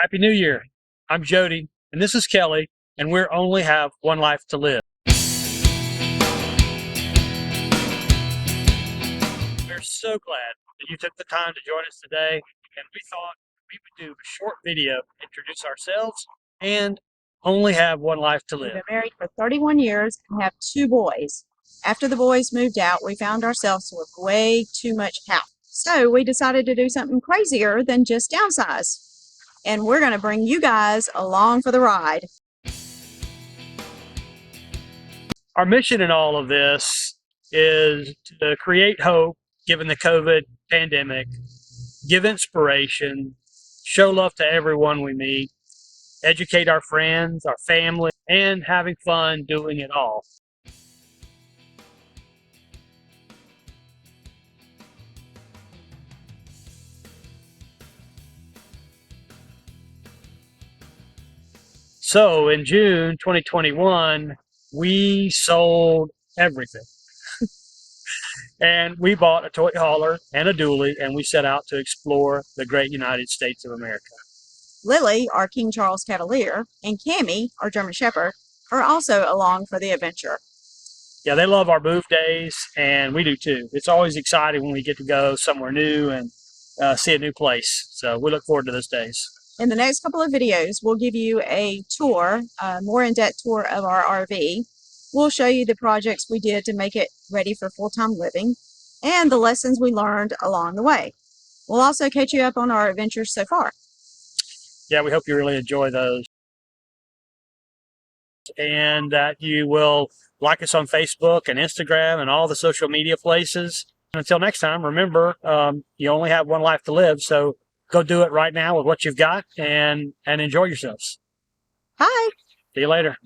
Happy New Year. I'm Jody, and this is Kelly, and we only have one life to live. We're so glad that you took the time to join us today, and we thought we would do a short video to introduce ourselves and only have one life to We've live. been married for 31 years and have 2 boys. After the boys moved out, we found ourselves with way too much house. So we decided to do something crazier than just downsize. And we're going to bring you guys along for the ride. Our mission in all of this is to create hope given the COVID pandemic, give inspiration, show love to everyone we meet, educate our friends, our family, and having fun doing it all. So in June 2021, we sold everything. And we bought a toy hauler and a dually, and we set out to explore the great United States of America. Lily, our King Charles Cavalier, and Cammie, our German Shepherd, are also along for the adventure. Yeah, they love our move days, and we do too. It's always exciting when we get to go somewhere new and see a new place. So we look forward to those days. In the next couple of videos, we'll give you a tour, a more in-depth tour of our RV. We'll show you the projects we did to make it ready for full-time living and the lessons we learned along the way. We'll also catch you up on our adventures so far. Yeah, we hope you really enjoy those, and that you will like us on Facebook and Instagram and all the social media places. Until next time, remember, you only have one life to live, so go do it right now with what you've got and enjoy yourselves. Bye. See you later.